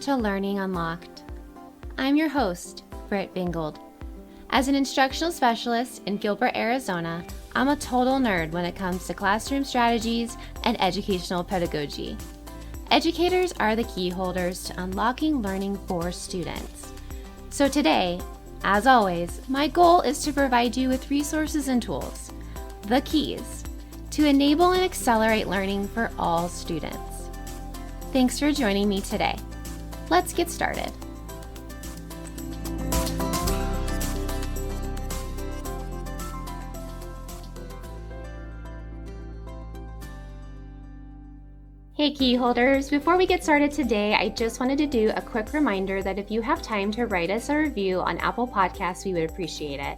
to Learning Unlocked. I'm your host, Britt Bingold. As an instructional specialist in Gilbert, Arizona, I'm a total nerd when it comes to classroom strategies and educational pedagogy. Educators are the key holders to unlocking learning for students. So today, as always, my goal is to provide you with resources and tools, the keys, to enable and accelerate learning for all students. Thanks for joining me today. Let's get started. Hey key holders, before we get started today, I just wanted to do a quick reminder that if you have time to write us a review on Apple Podcasts, we would appreciate it.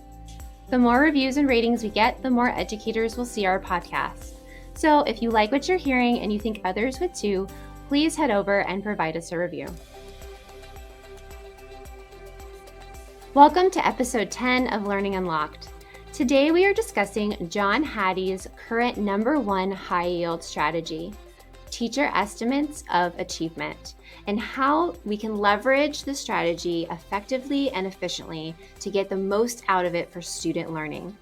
The more reviews and ratings we get, the more educators will see our podcast. So if you like what you're hearing and you think others would too, please head over and provide us a review. Welcome to episode 10 of Learning Unlocked. Today we are discussing John Hatties' current #1 high yield strategy, teacher estimates of achievement, and how we can leverage the strategy effectively and efficiently to get the most out of it for student learning.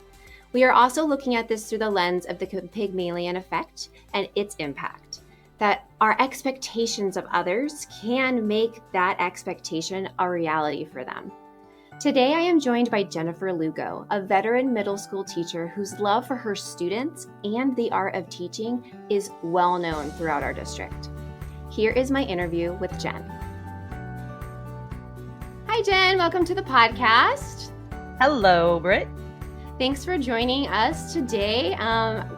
We are also looking at this through the lens of the Pygmalion Effect and its impact, that our expectations of others can make that expectation a reality for them. Today I am joined by Jennifer Lugo, a veteran middle school teacher whose love for her students and the art of teaching is well known throughout our district. Here is my interview with Jen. Hi Jen, welcome to the podcast. Hello, Britt. Thanks for joining us today.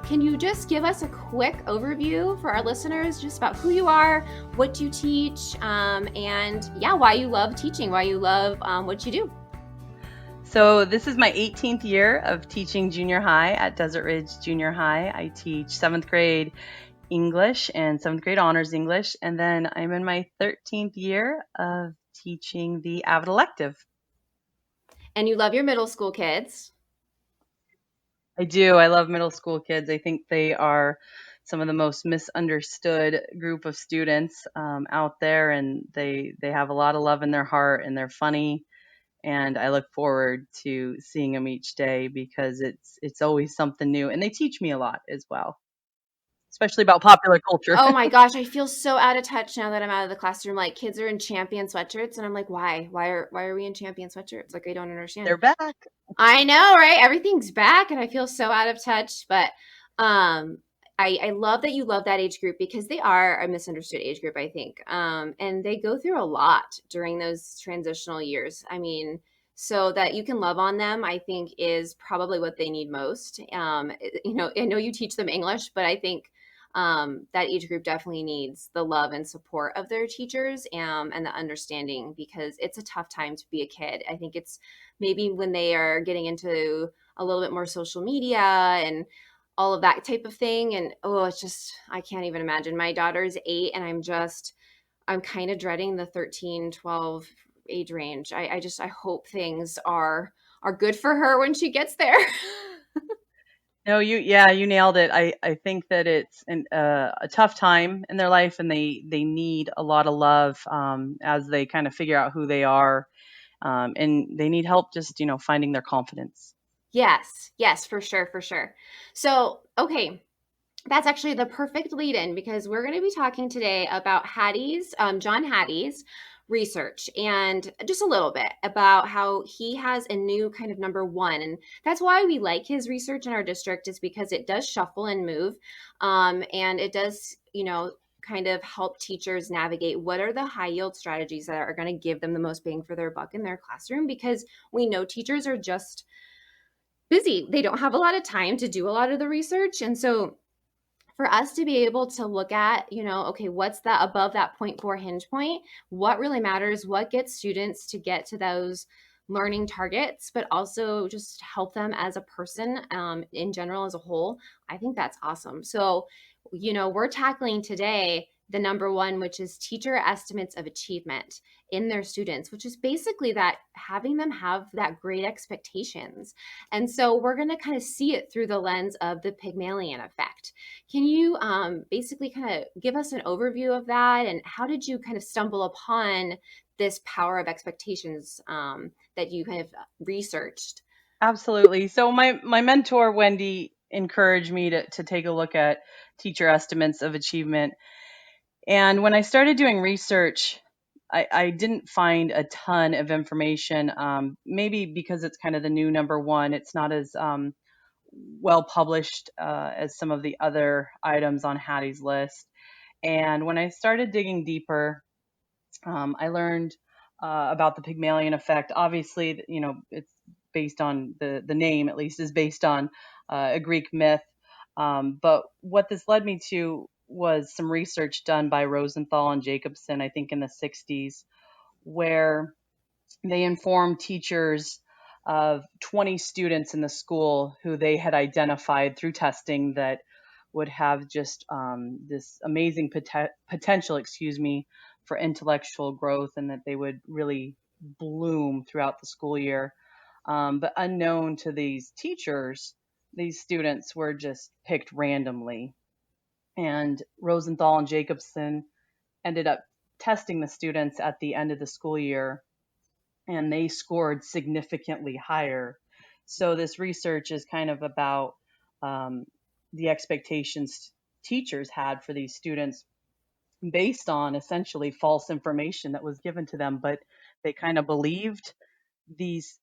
Can you just give us a quick overview for our listeners just about who you are, what you teach, and why you love teaching, why you love what you do? So this is my 18th year of teaching junior high at Desert Ridge Junior High. I teach 7th grade English and 7th grade honors English. And then I'm in my 13th year of teaching the AVID elective. And you love your middle school kids. I do. I love middle school kids. I think they are some of the most misunderstood group of students out there, and they have a lot of love in their heart, and they're funny. And I look forward to seeing them each day because it's always something new, and they teach me a lot as well, especially about popular culture. Oh my gosh, I feel so out of touch now that I'm out of the classroom. Like kids are in champion sweatshirts, and I'm like, why? Why are we in champion sweatshirts? Like I don't understand. They're back. I know, right? Everything's back, and I feel so out of touch. But I love that you love that age group because they are a misunderstood age group, I think. And they go through a lot during those transitional years. I mean, so that you can love on them, I think is probably what they need most. I know you teach them English, but I think that age group definitely needs the love and support of their teachers and the understanding because it's a tough time to be a kid. I think it's maybe when they are getting into a little bit more social media and all of that type of thing. And it's just, I can't even imagine. My daughter is 8 and I'm kind of dreading the 13, 12 age range. I hope things are good for her when she gets there. No, you nailed it. I think that it's a tough time in their life, and they need a lot of love as they kind of figure out who they are, and they need help just finding their confidence. Yes, for sure. So, okay, that's actually the perfect lead in because we're going to be talking today about Hatties, John Hatties' research and just a little bit about how he has a new kind of #1. And that's why we like his research in our district is because it does shuffle and move. And it does, kind of help teachers navigate what are the high yield strategies that are going to give them the most bang for their buck in their classroom because we know teachers are just busy. They don't have a lot of time to do a lot of the research. And so for us to be able to look at, okay, what's that above that 0.4 hinge point? What really matters? What gets students to get to those learning targets, but also just help them as a person in general as a whole? I think that's awesome. So, we're tackling today the #1, which is teacher estimates of achievement. in their students, which is basically that having them have that great expectations. And so we're going to kind of see it through the lens of the Pygmalion effect. Can you basically kind of give us an overview of that, and how did you kind of stumble upon this power of expectations that you kind of researched? Absolutely. So my mentor Wendy encouraged me to take a look at teacher estimates of achievement. And when I started doing research, I didn't find a ton of information. Maybe because it's kind of the new number one, it's not as well published as some of the other items on Hattie's list. And when I started digging deeper, I learned about the Pygmalion effect. Obviously, it's based on the name, at least, is based on a Greek myth. But what this led me to was some research done by Rosenthal and Jacobson, I think in the 60s, where they informed teachers of 20 students in the school who they had identified through testing that would have just this amazing potential, for intellectual growth, and that they would really bloom throughout the school year. But unknown to these teachers, these students were just picked randomly. And Rosenthal and Jacobson ended up testing the students at the end of the school year, and they scored significantly higher. So this research is kind of about um, the expectations teachers had for these students based on essentially false information that was given to them, but they kind of believed these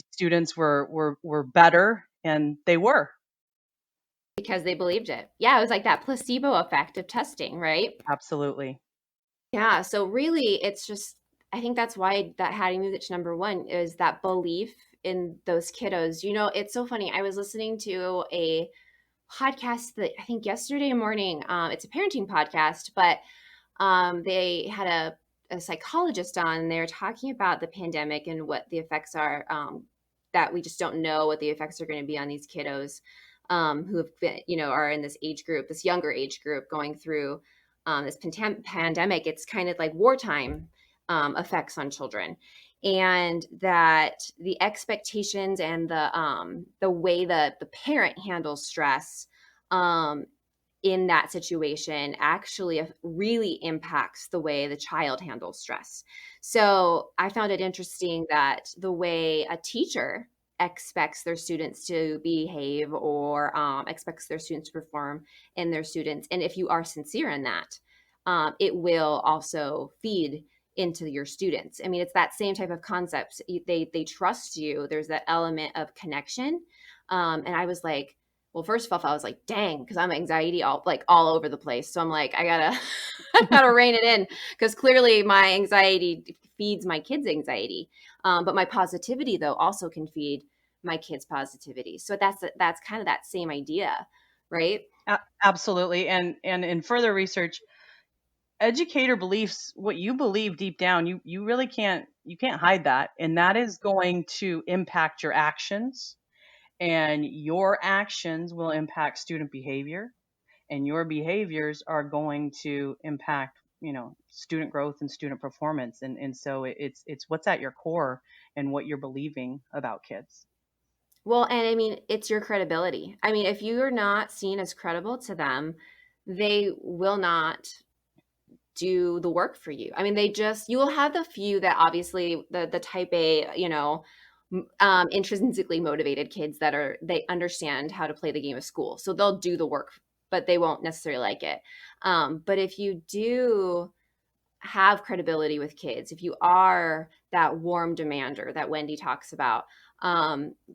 students were better, and they were. Because they believed it. Yeah, it was like that placebo effect of testing, right? Absolutely. Yeah, so really it's just, I think that's why that Hattie moved it to number one, is that belief in those kiddos. You know, it's so funny. I was listening to a podcast that I think yesterday morning. It's a parenting podcast, but they had a psychologist on, and they were talking about the pandemic and what the effects are, that we just don't know what the effects are going to be on these kiddos, who have been, are in this age group, this younger age group, going through this pandemic. It's kind of like wartime effects on children, and that the expectations and the way that the parent handles stress um, in that situation actually really impacts the way the child handles stress. So I found it interesting that the way a teacher expects their students to behave, or expects their students to perform in their students, and if you are sincere in that, it will also feed into your students. I mean, it's that same type of concept. They trust you. There's that element of connection. And I was like, well, first of all, I was like, dang, because I'm anxiety all over the place. So I'm like, I gotta I gotta rein it in, because clearly my anxiety feeds my kids' anxiety. But my positivity, though, also can feed my kids' positivity. So that's kind of that same idea, right? Absolutely. And in further research, educator beliefs, what you believe deep down, you really can't hide that, and that is going to impact your actions, and your actions will impact student behavior, and your behaviors are going to impact student growth and student performance, and so it's what's at your core and what you're believing about kids. Well, and I mean, it's your credibility. I mean, if you're not seen as credible to them, they will not do the work for you. I mean, you will have the few that, obviously, the type A, intrinsically motivated kids that they understand how to play the game of school. So they'll do the work, but they won't necessarily like it. But if you do have credibility with kids, if you are that warm demander that Wendy talks about,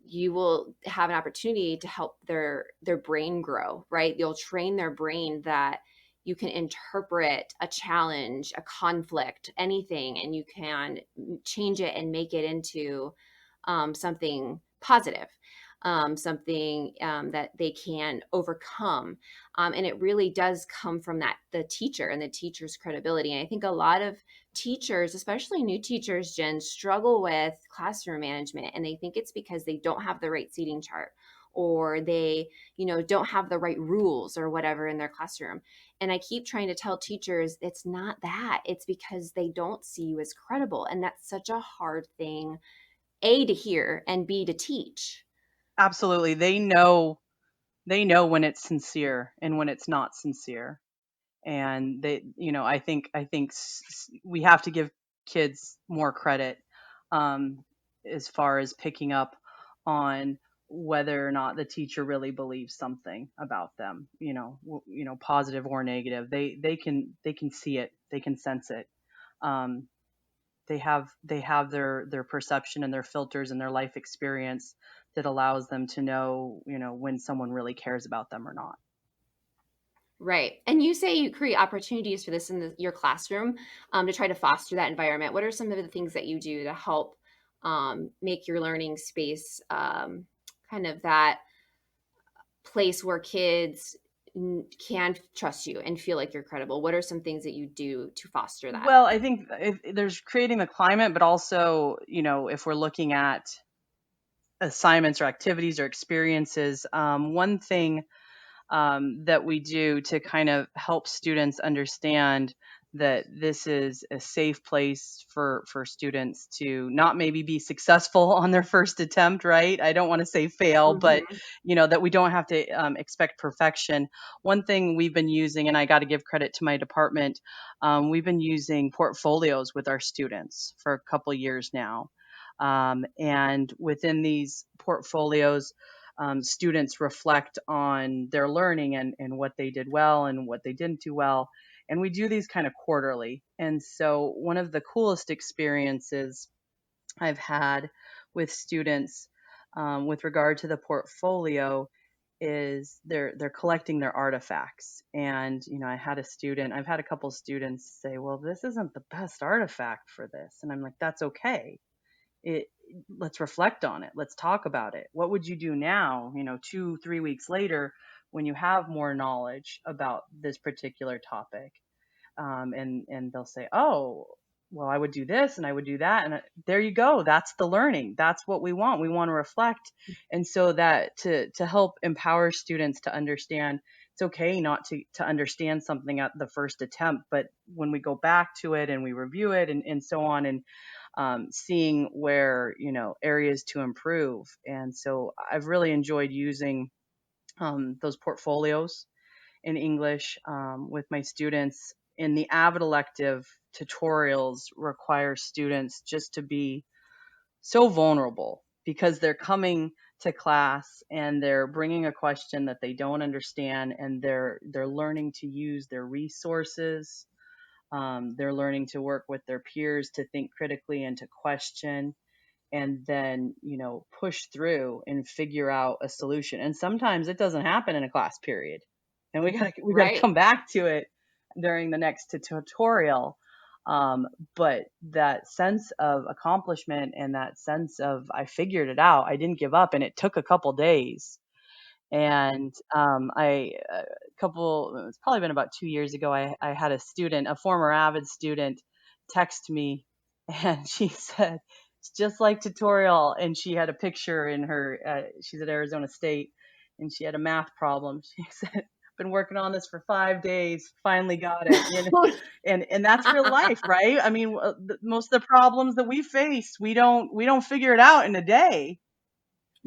you will have an opportunity to help their brain grow, right? You'll train their brain that you can interpret a challenge, a conflict, anything, and you can change it and make it into something positive. something that they can overcome. And it really does come from the teacher and the teacher's credibility. And I think a lot of teachers, especially new teachers, Jen, struggle with classroom management, and they think it's because they don't have the right seating chart, or they, don't have the right rules or whatever in their classroom. And I keep trying to tell teachers it's not that. It's because they don't see you as credible. And that's such a hard thing, A, to hear, and B, to teach. Absolutely. They know when it's sincere and when it's not sincere. And I think we have to give kids more credit, um, as far as picking up on whether or not the teacher really believes something about them, positive or negative. They can see it, they can sense it. um, they have their perception and their filters and their life experience that allows them to know, when someone really cares about them or not. Right. And you say you create opportunities for this in your classroom, to try to foster that environment. What are some of the things that you do to help make your learning space kind of that place where kids can trust you and feel like you're credible? What are some things that you do to foster that? Well, I think there's creating the climate, but also, if we're looking at assignments or activities or experiences, one thing that we do to kind of help students understand that this is a safe place for students to not maybe be successful on their first attempt, right? I don't want to say fail, but Hmm. that we don't have to expect perfection. One thing we've been using, and I got to give credit to my department, we've been using portfolios with our students for a couple years now. And within these portfolios, students reflect on their learning and what they did well and what they didn't do well. And we do these kind of quarterly. And so one of the coolest experiences I've had with students, with regard to the portfolio, is they're collecting their artifacts. And I've had a couple students say, well, this isn't the best artifact for this. And I'm like, that's okay. it Let's reflect on it, let's talk about it. What would you do now, 2 3 weeks later, when you have more knowledge about this particular topic? And they'll say, oh, well, I would do this and I would do that. And there you go, that's the learning, that's what we want to reflect. And so that to help empower students to understand it's okay not to understand something at the first attempt, but when we go back to it and we review it and so on, and seeing where, areas to improve. And so I've really enjoyed using those portfolios in English with my students. In the AVID elective, tutorials require students just to be so vulnerable because they're coming to class and they're bringing a question that they don't understand, and they're learning to use their resources. They're learning to work with their peers to think critically and to question, and then, push through and figure out a solution. And sometimes it doesn't happen in a class period, and we gotta Right. come back to it during the next tutorial. But that sense of accomplishment and that sense of I figured it out, I didn't give up, and it took a couple days. And a couple, it's probably been about 2 years ago, I had a student, a former AVID student, text me, and she said, it's just like tutorial. And she had a picture in her, she's at Arizona State, and she had a math problem. She said, been working on this for 5 days, finally got it. And that's real life, right? I mean, most of the problems that we face, we don't figure it out in a day.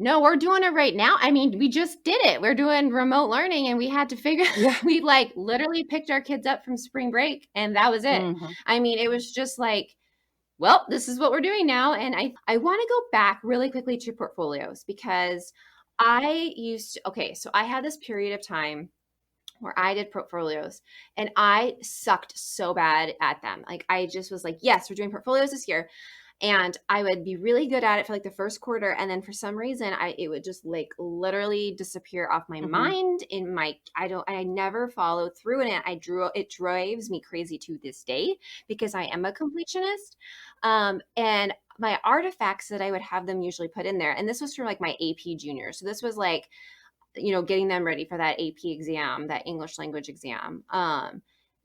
No, we're doing it right now. I mean, we just did it. We're doing remote learning, and we had to figure Yeah. we like literally picked our kids up from spring break, and that was it. Hmm. I mean, it was just like, well, this is what we're doing now. And I want to go back really quickly to portfolios because okay, so I had this period of time where I did portfolios and I sucked so bad at them. Like I just was like, yes, we're doing portfolios this year. and I would be really good at it for like the first quarter, and then for some reason it would just like literally disappear off my Hmm. mind. In my I never followed through in it. It drives me crazy to this day because I am a completionist. And my artifacts that I would have them usually put in there, and this was from like my AP junior, so this was like, getting them ready for that AP exam, that English language exam.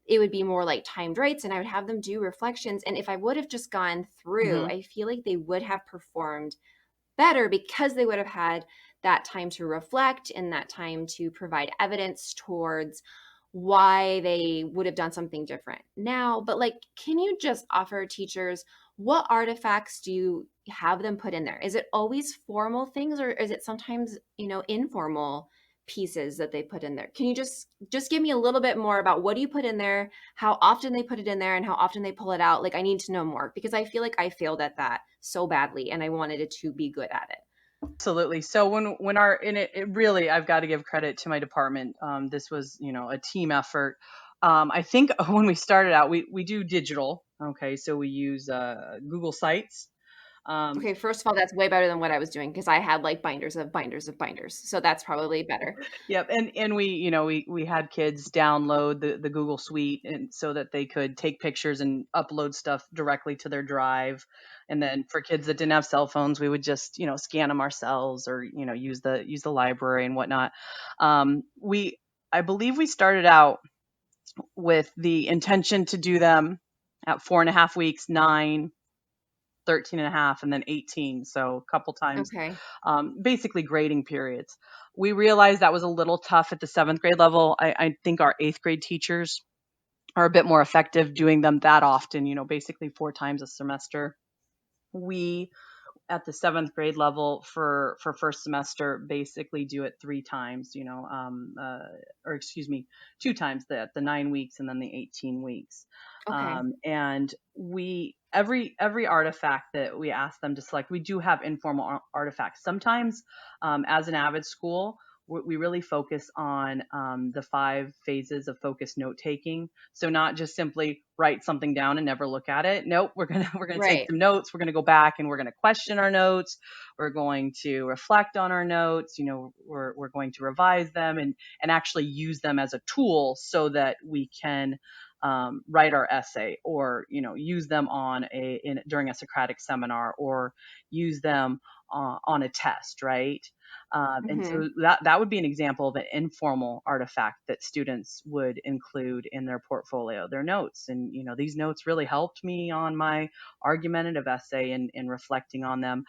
It would be more like timed rates, and I would have them do reflections. And if I would have just gone through, Hmm. I feel like they would have performed better because they would have had that time to reflect and that time to provide evidence towards why they would have done something different now. But like, can you just offer teachers, what artifacts do you have them put in there? Is it always formal things, or is it sometimes, informal pieces that they put in there? Can you just give me a little bit more about what do you put in there, how often they put it in there, and how often they pull it out? Like, I need to know more because I feel like I failed at that so badly and I wanted it to be good at it. Absolutely. So when our in it, it really, I've got to give credit to my department. This was, a team effort. I think when we started out, we do digital. Okay, so we use Google Sites. Um, Okay, first of all, that's way better than what I was doing because I had like binders of binders of binders. So that's probably better. Yep, and we, we had kids download the Google Suite, and so that they could take pictures and upload stuff directly to their drive. And then for kids that didn't have cell phones, we would just, scan them ourselves, or, use the library and whatnot. We I believe we started out with the intention to do them at 4.5 weeks, 9, 13 and a half, and then 18. So a couple times, Okay. basically grading periods. We realized that was a little tough at the seventh grade level. I think our eighth grade teachers are a bit more effective doing them that often, basically 4 times a semester. We at the seventh grade level for first semester basically do it 3 times, or excuse me, 2 times, the 9 weeks and then the 18 weeks. Okay. And we every artifact that we ask them to select, we do have informal artifacts sometimes. As an AVID school, we really focus on the 5 phases of focused note taking. So not just simply write something down and never look at it. Nope, we're gonna take Right. some notes. We're gonna go back and we're gonna question our notes. We're going to reflect on our notes. We're going to revise them and actually use them as a tool so that we can write our essay, or use them during a Socratic seminar, or use them on a test, right? And Hmm. so that would be an example of an informal artifact that students would include in their portfolio, their notes. And, these notes really helped me on my argumentative essay and reflecting on them.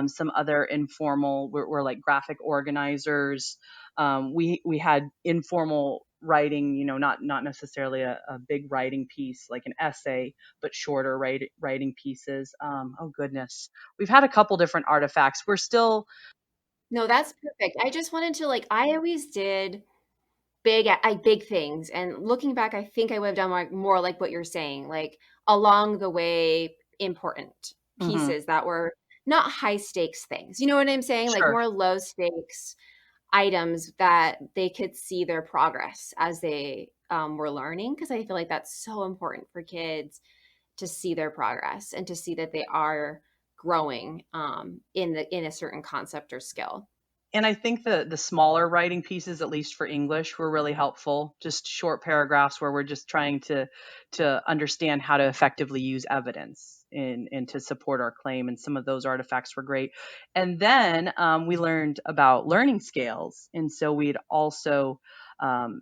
Some other informal were like graphic organizers. We had informal writing, not necessarily a big writing piece like an essay, but shorter writing pieces. Oh goodness, we've had a couple different artifacts. We're still. No, that's perfect. I just wanted to like, I always did big things, and looking back, I think I would have done more like what you're saying, like along the way, important Mhm. pieces that were not high stakes things. You know what I'm saying? Like Sure. more low stakes items that they could see their progress as they were learning, because I feel like that's so important for kids to see their progress and to see that they are growing in a certain concept or skill. And I think the smaller writing pieces, at least for English, were really helpful. Just short paragraphs where we're just trying to understand how to effectively use evidence and to support our claim. And some of those artifacts were great. And then we learned about learning scales, and so we'd also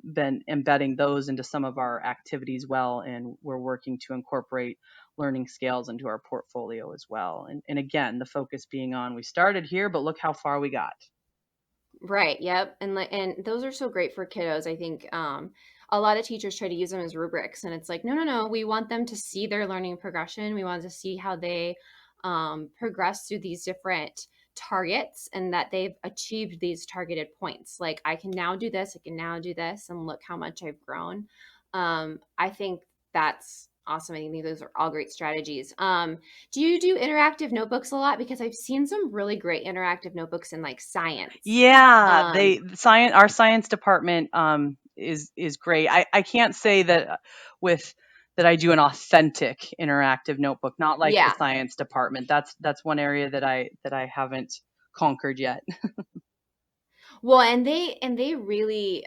been embedding those into some of our activities well, and we're working to incorporate learning scales into our portfolio as well. And again, the focus being on, we started here, but look how far we got. Right. Yep. And those are so great for kiddos. I think a lot of teachers try to use them as rubrics, and it's like, no, no, no. We want them to see their learning progression. We want to see how they progress through these different targets and that they've achieved these targeted points. Like, I can now do this. I can now do this, and look how much I've grown. I think that's awesome. I think those are all great strategies. Do you do interactive notebooks a lot? Because I've seen some really great interactive notebooks in like science. Yeah, Um, our science department is great. I can't say that with that I do an authentic interactive notebook, not like the Yeah. science department. That's one area that I haven't conquered yet. Well, and they really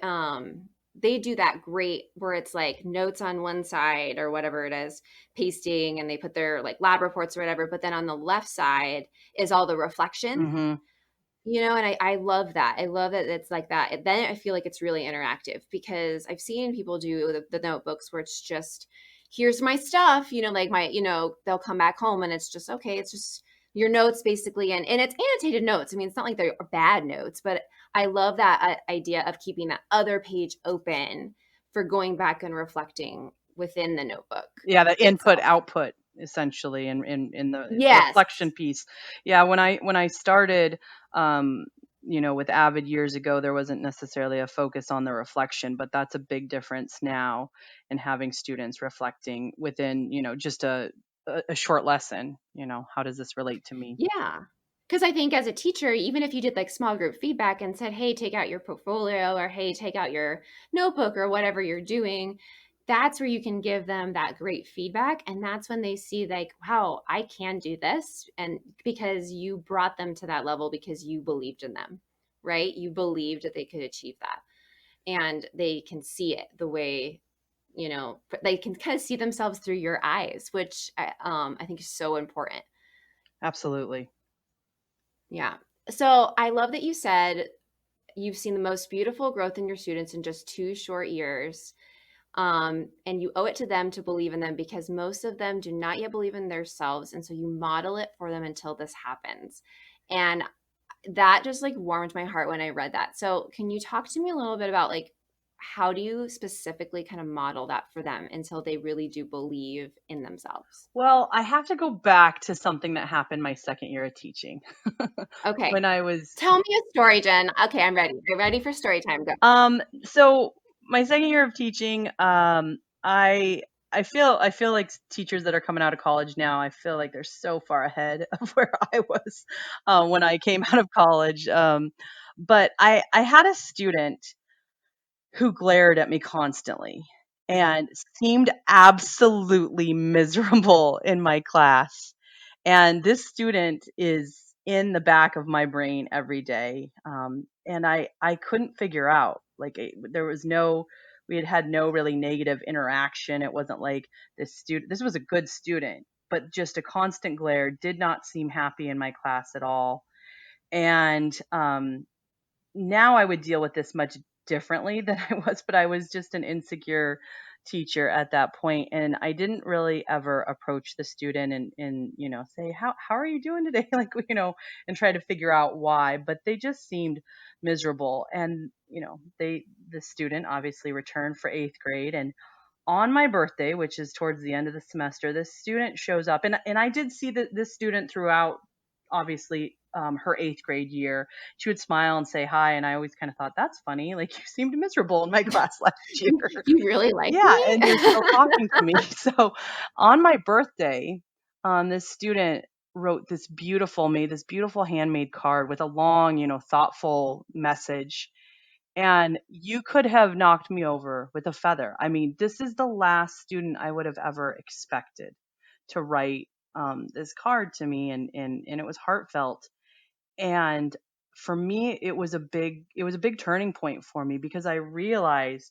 they do that great where it's like notes on one side or whatever it is, pasting, and they put their like lab reports or whatever, but then on the left side is all the reflection. Hmm. And I love that. I love that it's like that. Then I feel like it's really interactive because I've seen people do the notebooks where it's just, here's my stuff, like they'll come back home and it's just, okay, it's just your notes basically. And it's annotated notes. I mean, it's not like they're bad notes, but I love that idea of keeping that other page open for going back and reflecting within the notebook Yeah, the input itself. output essentially in the Yes. reflection piece. Yeah, when I started, um, with Avid years ago, there wasn't necessarily a focus on the reflection, but that's a big difference now in having students reflecting within, just a short lesson. How does this relate to me? Yeah. Because I think as a teacher, even if you did like small group feedback and said, hey, take out your portfolio or hey, take out your notebook or whatever you're doing, that's where you can give them that great feedback. And that's when they see, like, wow, I can do this. And because you brought them to that level because you believed in them, right? You believed that they could achieve that. And they can see it the way, they can kind of see themselves through your eyes, which I think is so important. Absolutely. Yeah. So I love that you said you've seen the most beautiful growth in your students in just 2 short years. And you owe it to them to believe in them because most of them do not yet believe in themselves. And so you model it for them until this happens. And that just like warmed my heart when I read that. So can you talk to me a little bit about like how do you specifically kind of model that for them until they really do believe in themselves? Well, I have to go back to something that happened my second year of teaching. Okay. When I was Tell me a story, Jen. Okay, I'm ready. I'm ready for story time. Go. So my second year of teaching, I feel like teachers that are coming out of college now, I feel like they're so far ahead of where I was when I came out of college. But I had a student who glared at me constantly and seemed absolutely miserable in my class. And this student is in the back of my brain every day. And I couldn't figure out, like, there was no, we had no really negative interaction. It wasn't like this was a good student, but just a constant glare, did not seem happy in my class at all. And now I would deal with this much differently than I was, but I was just an insecure teacher at that point, and I didn't really ever approach the student and say how are you doing today, like, and try to figure out why. But they just seemed miserable, and the student obviously returned for 8th grade, and on my birthday, which is towards the end of the semester, this student shows up, and I did see this student throughout, obviously, her 8th grade year. She would smile and say hi, and I always kind of thought, that's funny. Like, you seemed miserable in my class last year. You really like Yeah, me? and you're still talking to me. So on my birthday, this student made this beautiful handmade card with a long, thoughtful message, and you could have knocked me over with a feather. I mean, this is the last student I would have ever expected to write this card to me, and it was heartfelt. And for me, it was a big turning point for me because I realized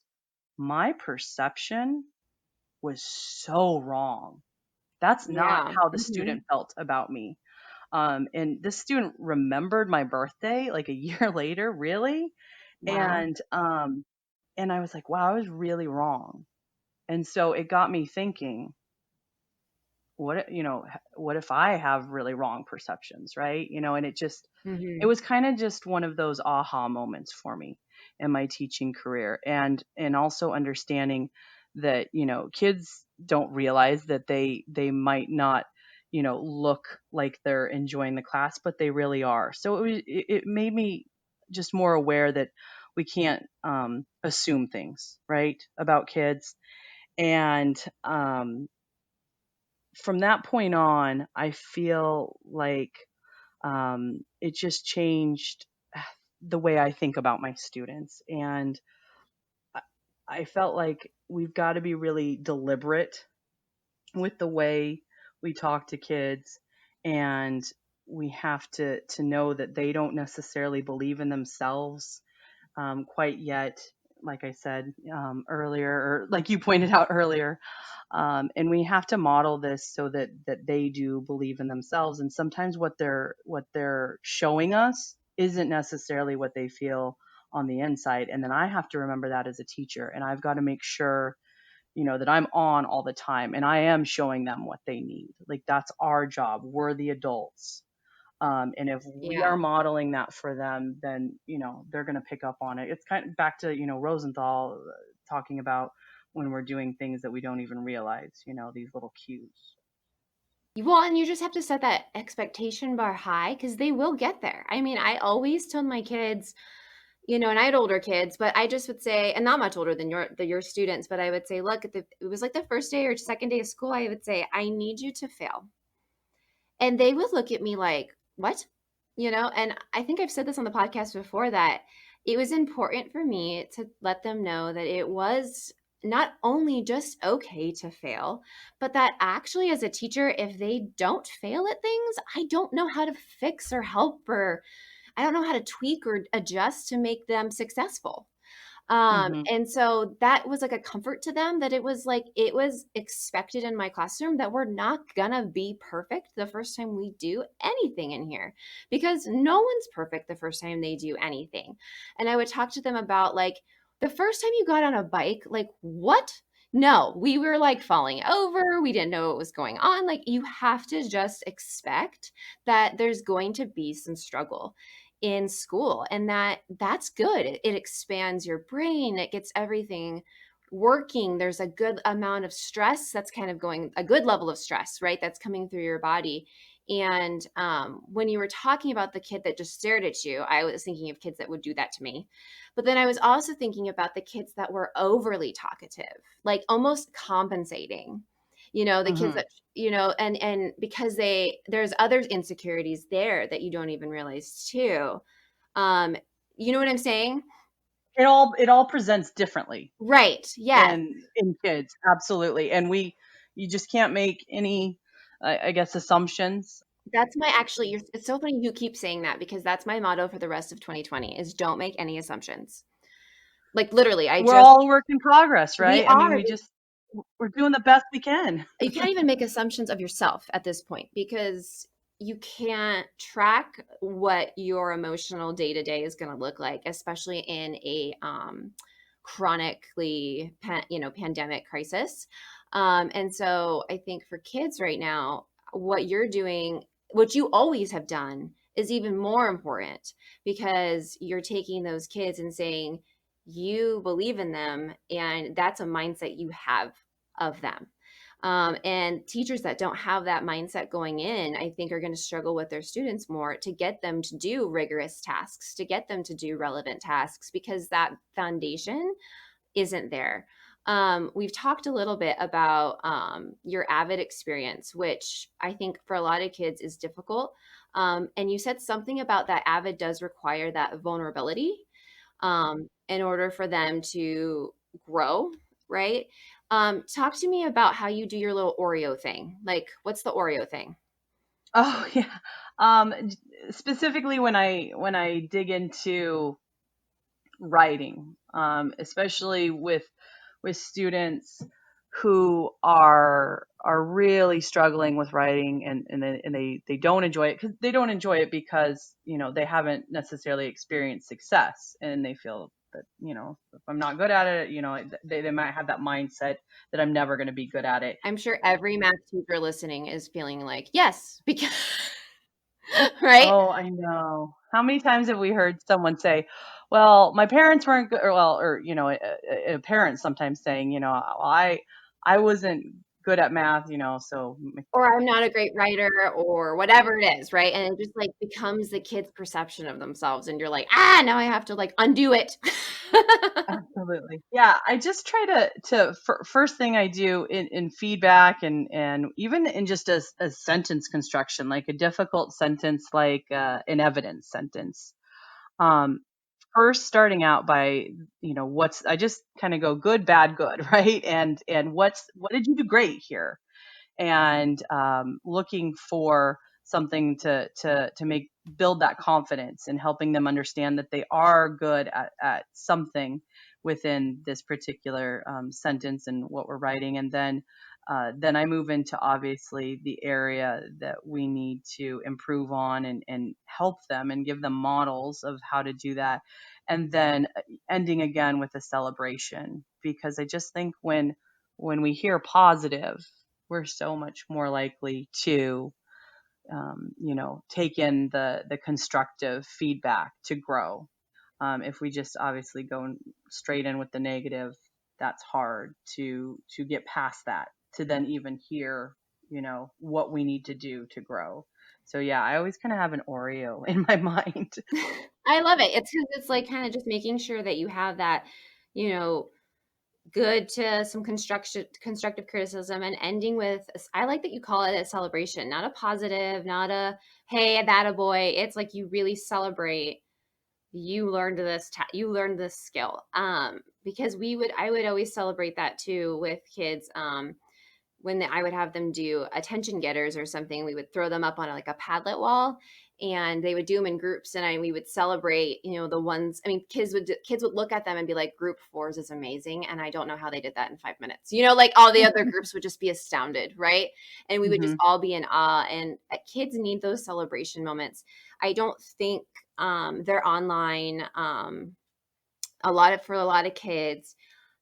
my perception was so wrong. That's not Yeah. how the Mhm. student felt about me. And this student remembered my birthday like a year later, really. Wow. And I was like, wow, I was really wrong. And so it got me thinking, what if I have really wrong perceptions, right? And it Mhm. was kind of just one of those aha moments for me in my teaching career, and also understanding that, kids don't realize that they might not, look like they're enjoying the class, but they really are. So it made me just more aware that we can't assume things, right, about kids. And from that point on, I feel like it just changed the way I think about my students. And I I felt like we've got to be really deliberate with the way we talk to kids, and we have to know that they don't necessarily believe in themselves quite yet, like I said earlier, or like you pointed out earlier. And we have to model this so that they do believe in themselves. And sometimes what they're showing us isn't necessarily what they feel on the inside. And then I have to remember that as a teacher, and I've got to make sure, that I'm on all the time and I am showing them what they need. Like, that's our job. We're the adults. And if we are Yeah. modeling that for them, then, they're going to pick up on it. It's kind of back to, Rosenthal talking about when we're doing things that we don't even realize, these little cues. Well, and you just have to set that expectation bar high because they will get there. I mean, I always told my kids, and I had older kids, but I just would say, and not much older than your students, but I would say, look, it was like the first day or second day of school, I would say, I need you to fail. And they would look at me like, what? And I think I've said this on the podcast before that it was important for me to let them know that it was not only just okay to fail, but that actually, as a teacher, if they don't fail at things, I don't know how to fix or help, or I don't know how to tweak or adjust to make them successful. Hmm. And so that was like a comfort to them, that it was like it was expected in my classroom that we're not gonna be perfect the first time we do anything in here, because no one's perfect the first time they do anything. And I would talk to them about, like, the first time you got on a bike, like, what? No, we were like falling over. We didn't know what was going on. Like, you have to just expect that there's going to be some struggle in school, and that's good. It expands your brain, it gets everything working. There's a good amount of stress that's kind of going, a good level of stress, right, that's coming through your body. And when you were talking about the kid that just stared at you, I was thinking of kids that would do that to me, but then I was also thinking about the kids that were overly talkative, like almost compensating, the kids Hmm. that, and because there's other insecurities there that you don't even realize too. um you know what I'm saying? It all presents differently Right, yes. in kids, absolutely. And you just can't make any, I guess, assumptions. That's my actually you're It's so funny you keep saying that, because that's my motto for the rest of 2020 is don't make any assumptions. Like, literally, We're all a work in progress, we right? I mean, are. we're doing the best we can. You can't even make assumptions of yourself at this point, because you can't track what your emotional day to day is going to look like, especially in a chronically pandemic crisis. And so I think for kids right now, what you're doing, what you always have done, is even more important, because you're taking those kids and saying you believe in them, and that's a mindset you have of them. And teachers that don't have that mindset going in, I think, are going to struggle with their students more to get them to do rigorous tasks, to get them to do relevant tasks, because that foundation isn't there. We've talked a little bit about your AVID experience, which I think for a lot of kids is difficult. And you said something about that AVID does require that vulnerability in order for them to grow, right? Talk to me about how you do your little Oreo thing. Like, what's the Oreo thing? Oh yeah. Specifically when I dig into writing, especially with students who are really struggling with writing, and they don't enjoy it, because they haven't necessarily experienced success, and they feel that, if I'm not good at it, they might have that mindset that I'm never going to be good at it. I'm sure every math teacher listening is feeling like, yes, because, right? Oh, I know. How many times have we heard someone say, "Well, my parents weren't good," or a parent sometimes saying, "Well, I wasn't good at math, so." Or I'm not a great writer, or whatever it is, right? And it just like becomes the kid's perception of themselves. And you're like, now I have to like undo it. Absolutely. Yeah, I just try first thing I do in feedback, and even in just a sentence construction, like a difficult sentence, like an evidence sentence. Um, First, starting out by, what's I just kind of go good, bad, good, right? And what did you do great here? and looking for something to make build that confidence and helping them understand that they are good at something within this particular sentence and what we're writing. And then I move into obviously the area that we need to improve on and help them and give them models of how to do that. And then ending again with a celebration, because I just think when we hear positive, we're so much more likely to take in the constructive feedback to grow. If we just obviously go straight in with the negative, that's hard to get past that, to then even hear, what we need to do to grow. So yeah, I always kind of have an Oreo in my mind. I love it. It's 'cause it's like kind of just making sure that you have that, you know, good to some constructive criticism and ending with I like that you call it a celebration, not a positive, not a hey, that a boy. It's like you really celebrate you learned this skill. Because I would always celebrate that too with kids. I would have them do attention getters or something, we would throw them up on like a Padlet wall, and they would do them in groups, and we would celebrate, the ones. I mean, kids would look at them and be like, "Group fours is amazing," and I don't know how they did that in 5 minutes. Like all the other groups would just be astounded, right? And we would just Hmm. all be in awe. And kids need those celebration moments. I don't think they're online. For a lot of kids,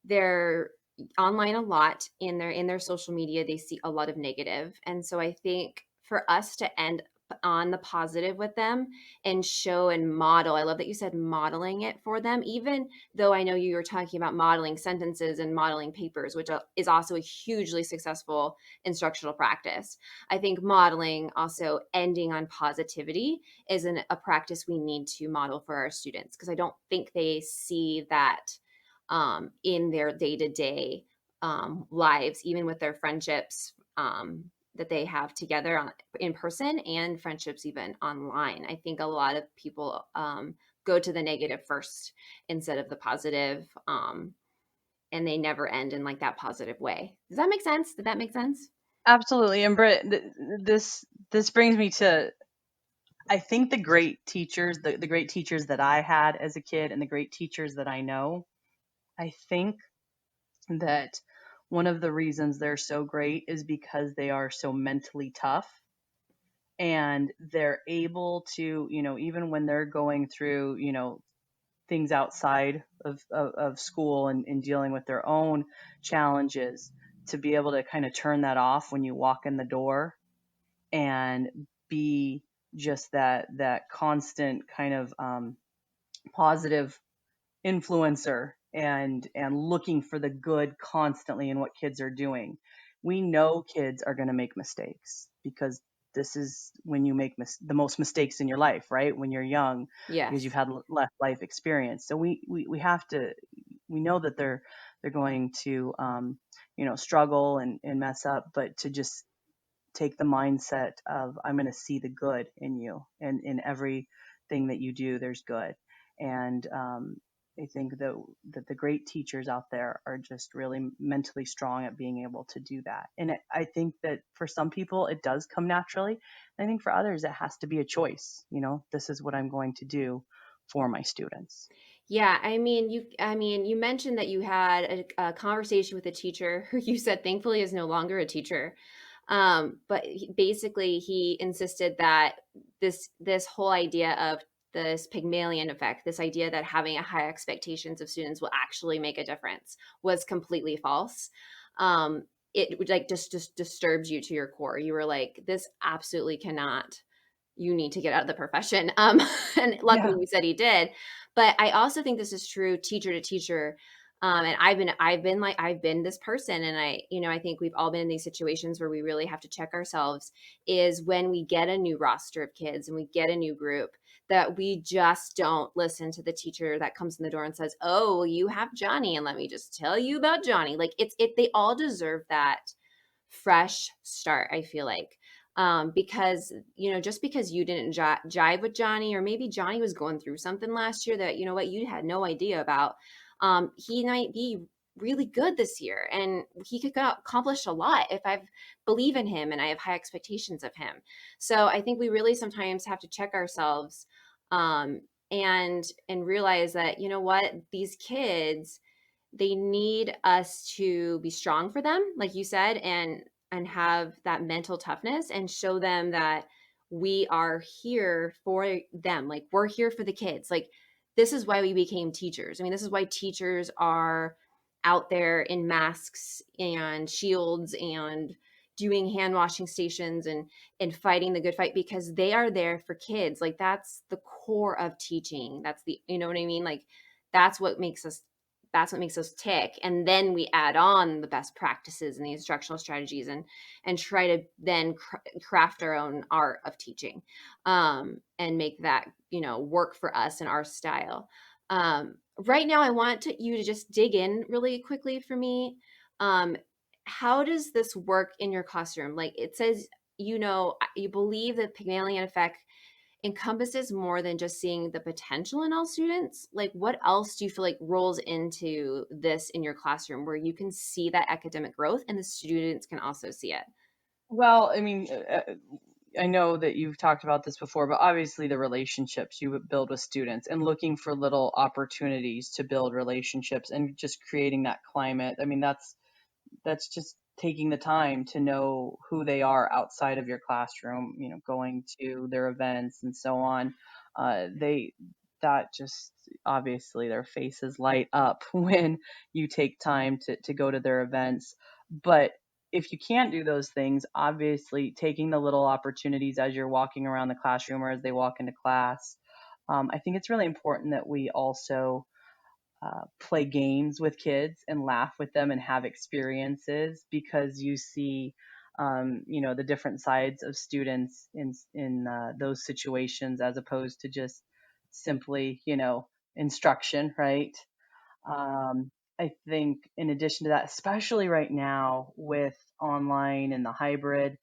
they're online a lot in their social media. They see a lot of negative, and so I think for us to end on the positive with them and show and model. I love that you said modeling it for them, even though I know you were talking about modeling sentences and modeling papers, which is also a hugely successful instructional practice. I think modeling, also ending on positivity, is a practice we need to model for our students, because I don't think they see that in their day to day lives, even with their friendships that they have together in person, and friendships even online. I think a lot of people go to the negative first instead of the positive, and they never end in like that positive way. Does that make sense? Did that make sense? Absolutely. And Britt, this brings me to, I think, the great teachers that I had as a kid and the great teachers that I know. I think that one of the reasons they're so great is because they are so mentally tough, and they're able to, even when they're going through, things outside of school and dealing with their own challenges, to be able to kind of turn that off when you walk in the door and be just that constant kind of positive influencer, and looking for the good constantly in what kids are doing. We know kids are going to make mistakes, because this is when you make the most mistakes in your life, right? When you're young, because you've Yes. had less life experience. So we have to, we know that they're going to struggle and mess up, but to just take the mindset of, I'm going to see the good in you, and in everything that you do there's good. And I think that the great teachers out there are just really mentally strong at being able to do that. And I think that for some people it does come naturally. I think for others it has to be a choice. This is what I'm going to do for my students. Yeah, you mentioned that you had a conversation with a teacher who you said thankfully is no longer a teacher. But basically he insisted that this whole idea of this Pygmalion effect, this idea that having a high expectations of students will actually make a difference, was completely false. It like just disturbs you to your core. You were like, this absolutely cannot, you need to get out of the profession. And luckily Yeah. you said he did. But I also think this is true teacher to teacher. And I've been this person. And I think we've all been in these situations where we really have to check ourselves, is when we get a new roster of kids and we get a new group, that we just don't listen to the teacher that comes in the door and says, "Oh, you have Johnny, and let me just tell you about Johnny." Like they all deserve that fresh start, I feel like. Because just because you didn't jive with Johnny, or maybe Johnny was going through something last year that you had no idea about, he might be really good this year and he could accomplish a lot if I believe in him and I have high expectations of him. So I think we really sometimes have to check ourselves, um, and realize that, you know what, these kids, they need us to be strong for them, like you said, and have that mental toughness and show them that we are here for them. Like we're here for the kids. Like this is why we became teachers. I mean, this is why teachers are out there in masks and shields and doing hand washing stations and fighting the good fight, because they are there for kids. Like that's the core of teaching. That's the, you know what I mean? Like that's what makes us, that's what makes us tick. And then we add on the best practices and the instructional strategies and try to then craft our own art of teaching, and make that, you know, work for us and our style. Right now I want you to just dig in really quickly for me. um, how does this work in your classroom? Like it says, you know, you believe the Pygmalion effect encompasses more than just seeing the potential in all students. Like what else do you feel like rolls into this in your classroom where you can see that academic growth and the students can also see it? Well, I mean, I know that you've talked about this before, but obviously the relationships you would build with students and looking for little opportunities to build relationships and just creating that climate. I mean, that's just taking the time to know who they are outside of your classroom, you know, going to their events and so on. They that just obviously their faces light up when you take time to go to their events. But if you can't do those things, obviously taking the little opportunities as you're walking around the classroom or as they walk into class, I think it's really important that we also play games with kids and laugh with them and have experiences, because you see, you know, the different sides of students in those situations as opposed to just simply, you know, instruction, right? um, I think in addition to that, especially right now with online and the hybrid,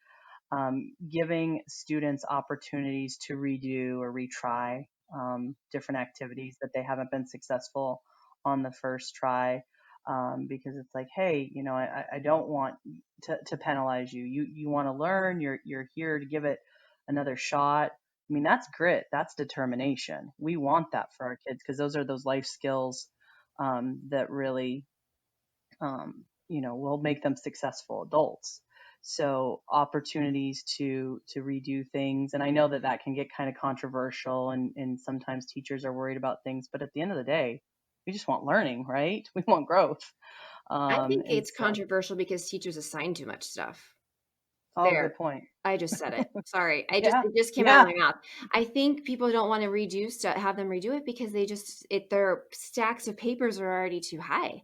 giving students opportunities to redo or retry different activities that they haven't been successful on the first try. Because it's like, hey, you know, I don't want to penalize you. You want to learn. You're here to give it another shot. I mean, that's grit. That's determination. We want that for our kids because those are those life skills that really you know, will make them successful adults. So opportunities to redo things, and I know that that can get kind of controversial, and sometimes teachers are worried about things, but at the end of the day, we just want learning, right? We want growth, I think and it's so controversial because teachers assign too much stuff. oh, There. good point. I just said it. Sorry. I just Yeah, it just came out of yeah, my mouth. I think people don't want to redo stuff, have them redo it because they just their stacks of papers are already too high.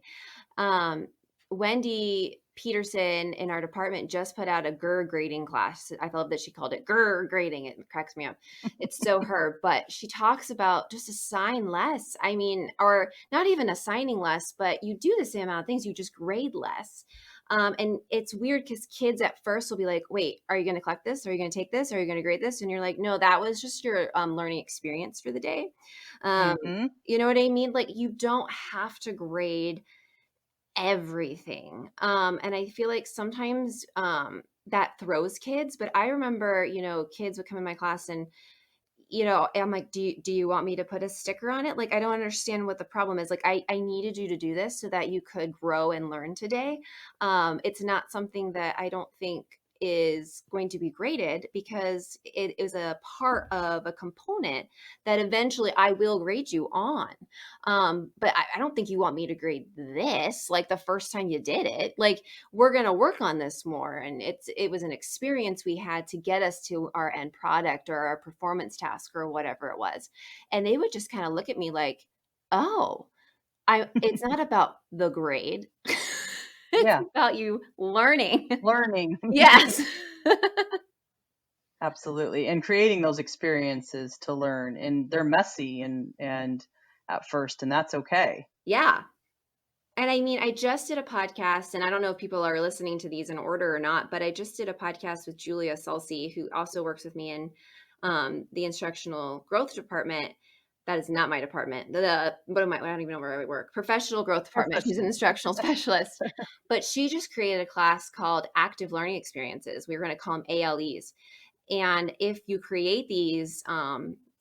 Um, Wendy Peterson in our department just put out a GER grading class. I love that she called it GER grading. It cracks me up. It's so her, but she talks about just assign less. I mean, or not even assigning less, but you do the same amount of things, you just grade less. And it's weird because kids at first will be like, wait, are you going to collect this? Are you going to take this? Are you going to grade this? And you're like, no, that was just your learning experience for the day. Um, hmm you know what I mean? Like, you don't have to grade everything. And I feel like sometimes that throws kids. But I remember, you know, kids would come in my class and, you know, I'm like, do you want me to put a sticker on it? Like, I don't understand what the problem is. Like, I needed you to do this so that you could grow and learn today. It's not something that I don't think is going to be graded because it is a part of a component that eventually I will grade you on. But I don't think you want me to grade this like the first time you did it. Like, we're going to work on this more, and it was an experience we had to get us to our end product or our performance task or whatever it was. And they would just kind of look at me like, oh, I it's not about the grade. It's yeah, about you learning. learning. Yes. Absolutely, and creating those experiences to learn, and they're messy and at first, and that's okay. Yeah. And I mean, I just did a podcast, and I don't know if people are listening to these in order or not, but I just did a podcast with Julia Sulci, who also works with me in the instructional growth department. That is not my department. What am I don't even know where I work. Professional growth department. She's an Professional. instructional specialist. But she just created a class called Active Learning Experiences. We were going to call them ALEs. And if you create these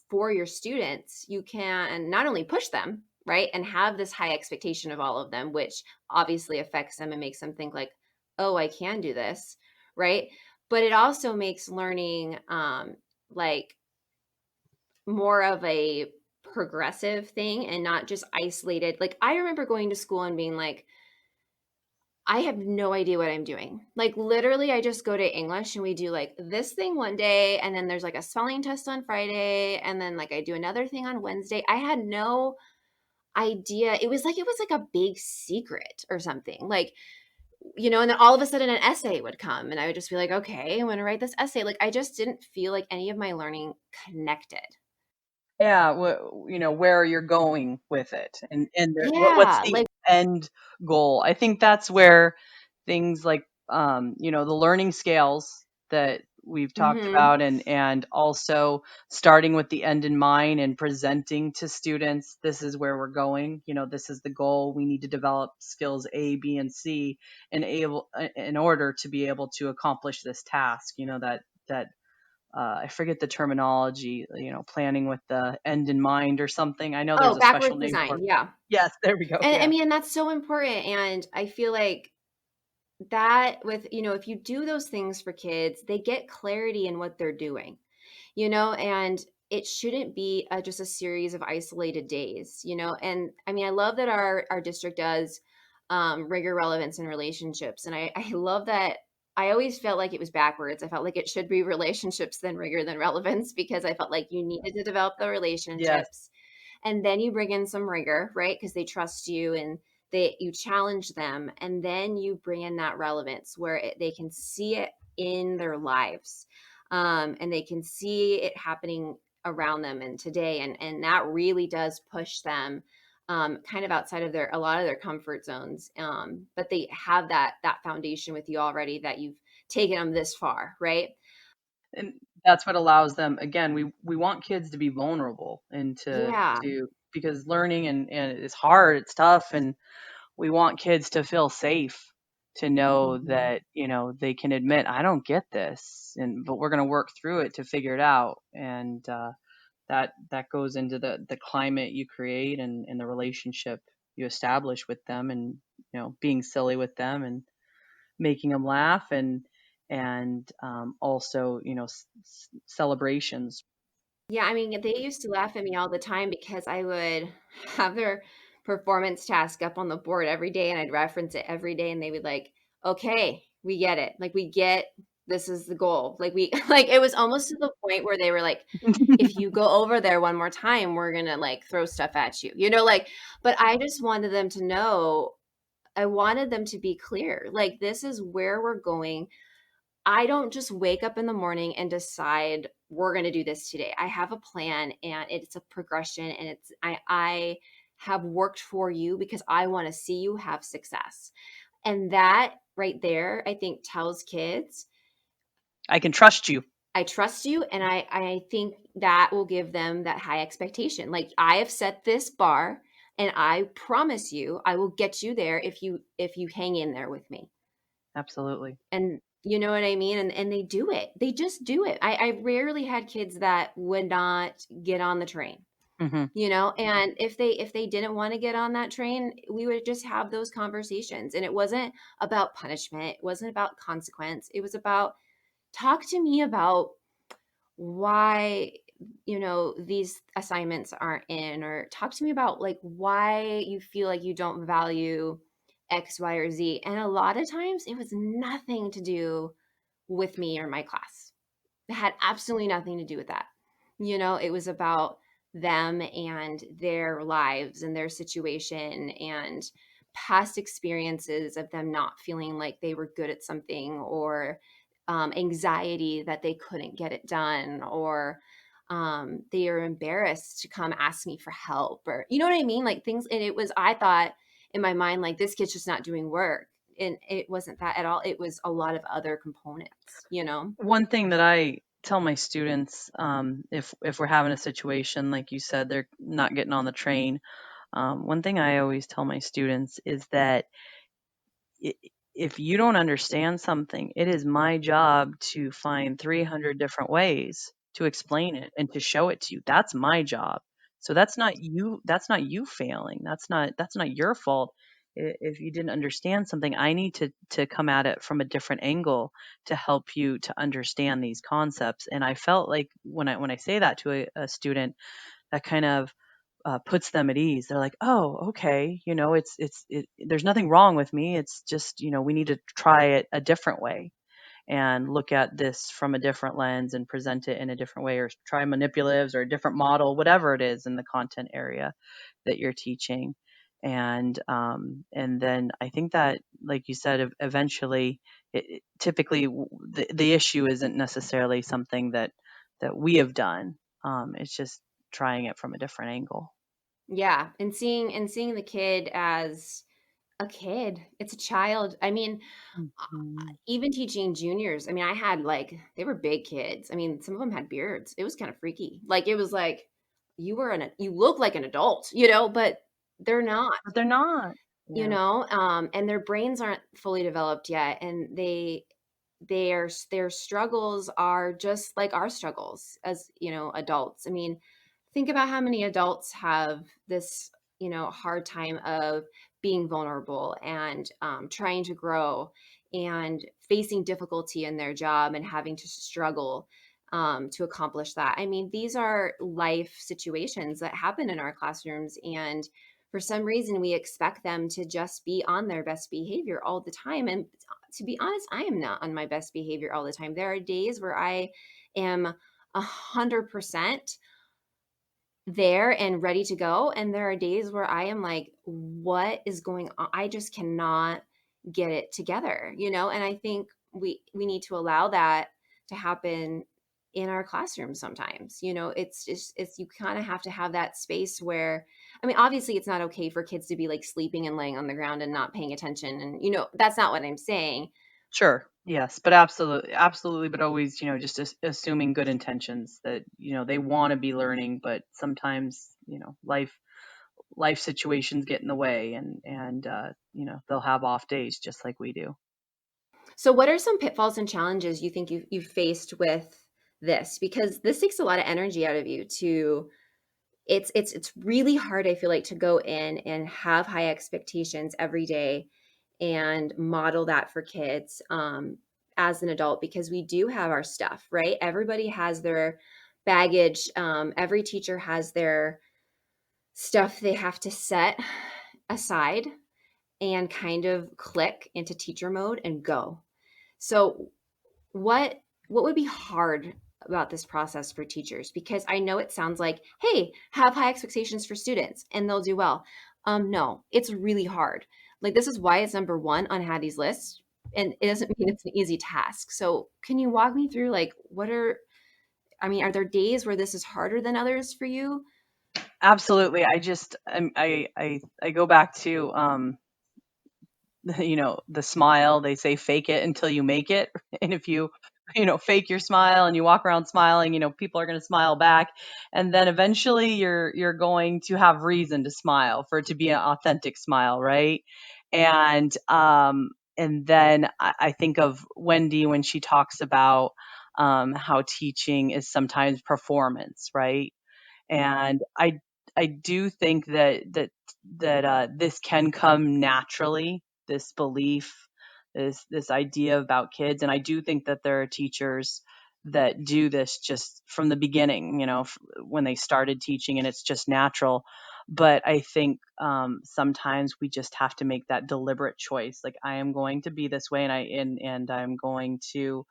for your students, you can not only push them, right, and have this high expectation of all of them, which obviously affects them and makes them think like, oh, I can do this, right? But it also makes learning like more of a progressive thing and not just isolated. Like I remember going to school and being like, I have no idea what I'm doing. Like literally I just go to English and we do like this thing one day and then there's like a spelling test on Friday and then like I do another thing on Wednesday. I had no idea. It was like a big secret or something. Like, and then all of a sudden an essay would come and I would just be like, okay, I'm going to write this essay. Like I just didn't feel like any of my learning connected. Yeah, where you're going with it, and what's Yeah, the like end goal? I think that's where things like the learning scales that we've talked mhm. about, and also starting with the end in mind and presenting to students, this is where we're going. This is the goal. We need to develop skills A, B, and C, in order to be able to accomplish this task. That I forget the terminology, planning with the end in mind or something. I know there's Oh, a special backwards name for it. design, yeah. Yes, there we go. And I Yeah. mean, and that's so important, and I feel like that if you do those things for kids, they get clarity in what they're doing, and it shouldn't be just a series of isolated days, and I mean, I love that our district does rigor, relevance, and relationships, and I love that. I always felt like it was backwards. I felt like it should be relationships then rigor then relevance because I felt like you needed to develop the Yes. relationships and then you bring in some rigor, right? Because they trust you and you challenge them, and then you bring in that relevance where they can see it in their lives, and they can see it happening around them and today, and that really does push them kind of outside of a lot of their comfort zones. But they have that foundation with you already that you've taken them this far, right? And that's what allows them, again, we want kids to be vulnerable and Yeah. to because learning and it's hard, it's tough, and we want kids to feel safe, to know Mhm. that they can admit, I don't get this, but we're going to work through it to figure it out. And that goes into the climate you create, and the relationship you establish with them, and being silly with them and making them laugh, and also celebrations. Yeah, I mean, they used to laugh at me all the time because I would have their performance task up on the board every day and I'd reference it every day and they would like, "Okay, we get it. Like we get this is the goal." Like we like it was almost to the point where they were like, "If you go over there one more time, we're going to like throw stuff at you." Like but I just wanted them to know I wanted them to be clear. Like this is where we're going. I don't just wake up in the morning and decide we're going to do this today. I have a plan and it's a progression and I have worked for you because I want to see you have success. And that right there, I think tells kids, I can trust you. I trust you and I think that will give them that high expectation. Like I have set this bar and I promise you I will get you there if you hang in there with me. Absolutely. And you know what I mean? And they do it. They just do it. I rarely had kids that would not get on the train, Hmm. and if they didn't want to get on that train, we would just have those conversations. And it wasn't about punishment, it wasn't about consequence. It was about talk to me about why these assignments aren't in, or talk to me about like why you feel like you don't value X, Y, or Z. And a lot of times it was nothing to do with me or my class. It had absolutely nothing to do with that. It was about them and their lives and their situation and past experiences of them not feeling like they were good at something, or anxiety that they couldn't get it done, or they are embarrassed to come ask me for help, or you know what I mean? Like things. And I thought in my mind, like, this kid's just not doing work. And it wasn't that at all. It was a lot of other components. One thing that I tell my students, if we're having a situation like you said, they're not getting on the train. One thing I always tell my students is that i- if you don't understand something, it is my job to find 300 different ways to explain it and to show it to you. That's my job. So that's not you failing. That's not your fault. If you didn't understand something, I need to come at it from a different angle to help you to understand these concepts. And I felt like when I say that to a student, that kind of puts them at ease. They're like, "Oh, okay, there's nothing wrong with me. It's just, we need to try it a different way and look at this from a different lens and present it in a different way, or try manipulatives or a different model, whatever it is in the content area that you're teaching." And then I think that, like you said, eventually, typically the issue isn't necessarily something that we have done. It's just trying it from a different angle. Yeah, and seeing the kid as a kid. It's a child. I mean, Mhm. even teaching juniors. I mean, I had like they were big kids. I mean, some of them had beards. It was kind of freaky. Like it was like you look like an adult, but they're not. But they're not. Yeah. And their brains aren't fully developed yet, and their struggles are just like our struggles as adults. I mean, think about how many adults have this hard time of being vulnerable and trying to grow and facing difficulty in their job and having to struggle to accomplish that. I mean, these are life situations that happen in our classrooms, and for some reason we expect them to just be on their best behavior all the time. And to be honest, I am not on my best behavior all the time. There are days where I am 100% there and ready to go, and there are days where I am like, what is going on? I just cannot get it together, and I think we need to allow that to happen in our classroom sometimes. It's just it's you kind of have to have that space where, I mean, obviously it's not okay for kids to be like sleeping and laying on the ground and not paying attention, and that's not what I'm saying. Sure. Yes, but absolutely, absolutely, but always, just assuming good intentions that, they want to be learning, but sometimes, life situations get in the way, and they'll have off days just like we do. So what are some pitfalls and challenges you think you've faced with this? Because this takes a lot of energy out of you to it's really hard, I feel like, to go in and have high expectations every day and model that for kids as an adult, because we do have our stuff, right? Everybody has their baggage. Every teacher has their stuff they have to set aside and kind of click into teacher mode and go. So what what would be hard about this process for teachers? Because I know it sounds like, hey, have high expectations for students and they'll do well. No, it's really hard. Like this is why it's number one on Hattie's list, and it doesn't mean it's an easy task. So can you walk me through like I mean, are there days where this is harder than others for you? Absolutely. I go back to, the smile. They say fake it until you make it. And if you, fake your smile and you walk around smiling, people are going to smile back. And then eventually you're going to have reason to smile for it to be an authentic smile, right? And then I think of Wendy when she talks about how teaching is sometimes performance, right? And I do think that this can come naturally, this belief, this idea about kids, and I do think that there are teachers that do this just from the beginning, when they started teaching, and it's just natural. But I think sometimes we just have to make that deliberate choice. Like, I am going to be this way, and I'm going to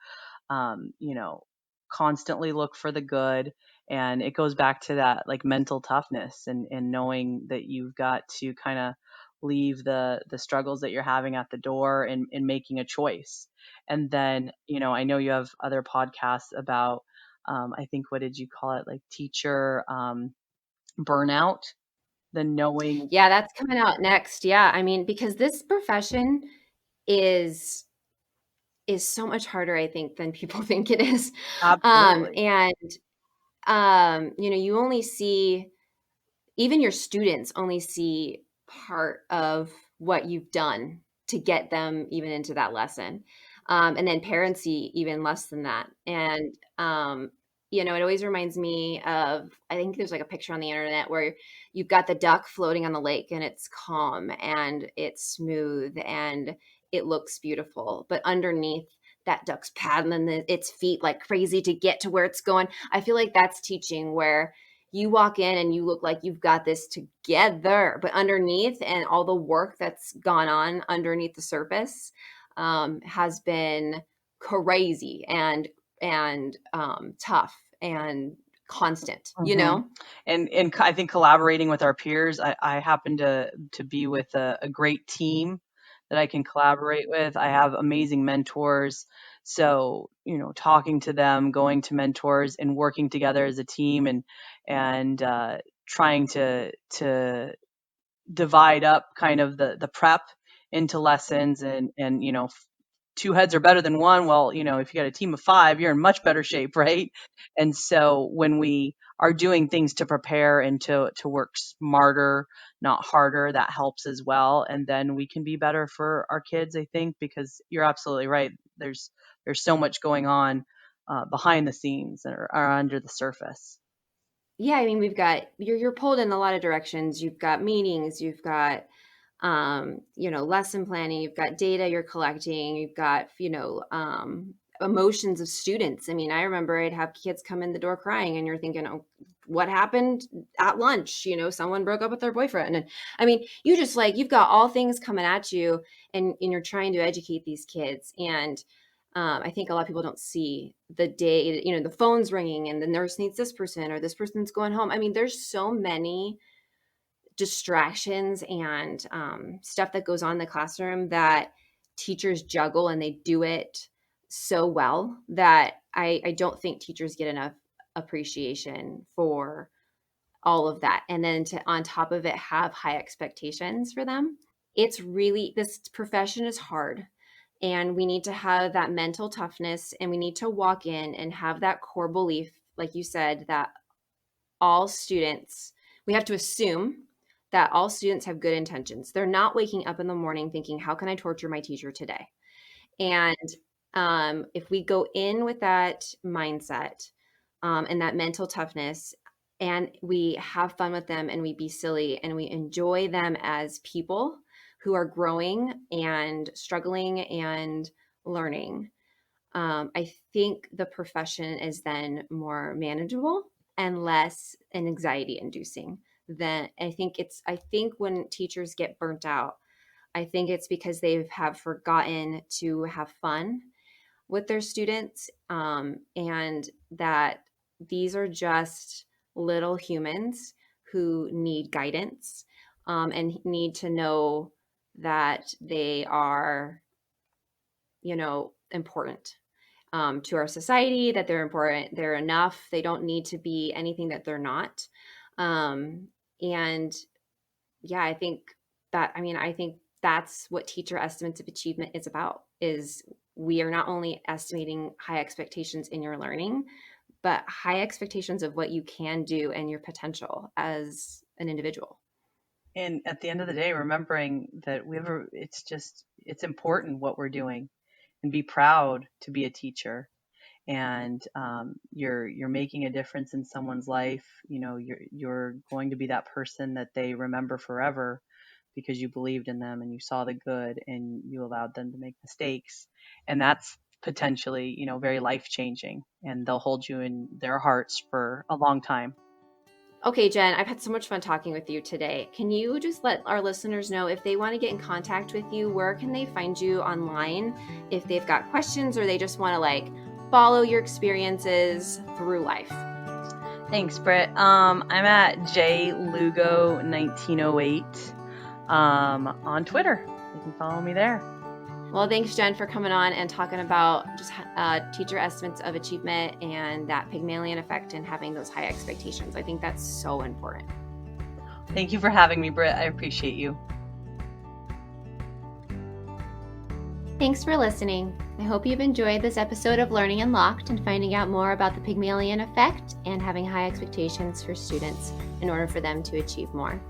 um, you know, constantly look for the good. And it goes back to that like mental toughness and knowing that you've got to kind of leave the struggles that you're having at the door and making a choice. And then, I know you have other podcasts about, I think, what did you call it? Like teacher burnout, the knowing. Yeah, that's coming out next. Yeah, I mean, because this profession is is so much harder, I think, than people think it is. Absolutely. And you only see, even your students only see part of what you've done to get them even into that lesson. And then parents see even less than that. And, it always reminds me of, I think there's like a picture on the internet where you've got the duck floating on the lake and it's calm and it's smooth and it looks beautiful. But underneath, that duck's paddling its feet like crazy to get to where it's going. I feel like that's teaching, where you walk in and you look like you've got this together, but underneath, and all the work that's gone on underneath the surface has been crazy and tough and constant, hmm and I think collaborating with our peers, I happen to be with a great team that I can collaborate with. I have amazing mentors. So, talking to them, going to mentors and working together as a team and trying to divide up kind of the prep into lessons and two heads are better than one. Well, if you got a team of five, you're in much better shape, right? And so when we are doing things to prepare and to work smarter, not harder, that helps as well. And then we can be better for our kids, I think, because you're absolutely right. There's so much going on behind the scenes or under the surface. Yeah, I mean, we've got, you're pulled in a lot of directions. You've got meetings, you've got lesson planning, you've got data you're collecting, you've got, emotions of students. I mean, I remember I'd have kids come in the door crying and you're thinking, oh, what happened at lunch? Someone broke up with their boyfriend. And I mean, you just like, you've got all things coming at you, and you're trying to educate these kids. And I think a lot of people don't see the day, the phone's ringing and the nurse needs this person or this person's going home. I mean, there's so many distractions and stuff that goes on in the classroom that teachers juggle, and they do it so well that I don't think teachers get enough appreciation for all of that. And then to, on top of it, have high expectations for them. It's really, this profession is hard, and we need to have that mental toughness, and we need to walk in and have that core belief, like you said, that all students, we have to assume that all students have good intentions. They're not waking up in the morning thinking, how can I torture my teacher today? And if we go in with that mindset and that mental toughness, and we have fun with them and we be silly and we enjoy them as people who are growing and struggling and learning, I think the profession is then more manageable and less anxiety inducing. Then I think when teachers get burnt out, I think it's because they have forgotten to have fun with their students, and that these are just little humans who need guidance, and need to know that they are, important to our society, that they're important, they're enough, they don't need to be anything that they're not. And yeah, I think that's what teacher estimates of achievement is about, is we are not only estimating high expectations in your learning, but high expectations of what you can do and your potential as an individual. And at the end of the day, remembering that it's important what we're doing, and be proud to be a teacher. And you're making a difference in someone's life. You're going to be that person that they remember forever because you believed in them and you saw the good and you allowed them to make mistakes. And that's potentially, very life changing, and they'll hold you in their hearts for a long time. Okay, Jen, I've had so much fun talking with you today. Can you just let our listeners know, if they want to get in contact with you, where can they find you online if they've got questions or they just want to follow your experiences through life? Thanks, Britt. I'm at jlugo1908 on Twitter. You can follow me there. Well, thanks, Jen, for coming on and talking about just teacher estimates of achievement and that Pygmalion effect and having those high expectations. I think that's so important. Thank you for having me, Britt. I appreciate you. Thanks for listening. I hope you've enjoyed this episode of Learning Unlocked and finding out more about the Pygmalion Effect and having high expectations for students in order for them to achieve more.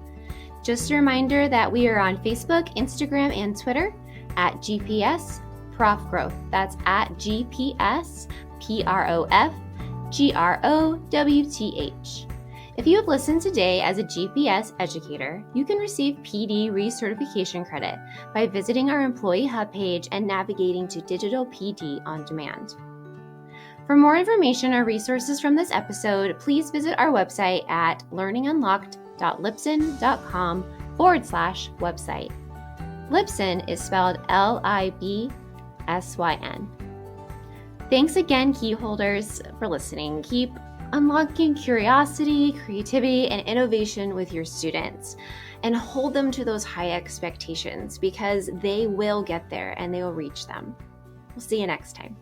Just a reminder that we are on Facebook, Instagram, and Twitter at GPS Prof Growth. That's at GPS PROF GROWTH. If you have listened today as a GPS educator, you can receive PD recertification credit by visiting our Employee Hub page and navigating to Digital PD on Demand. For more information or resources from this episode, please visit our website at learningunlocked.libsyn.com/website. Libsyn is spelled LIBSYN. Thanks again, key holders, for listening. Keep unlocking curiosity, creativity, and innovation with your students, and hold them to those high expectations because they will get there and they will reach them. We'll see you next time.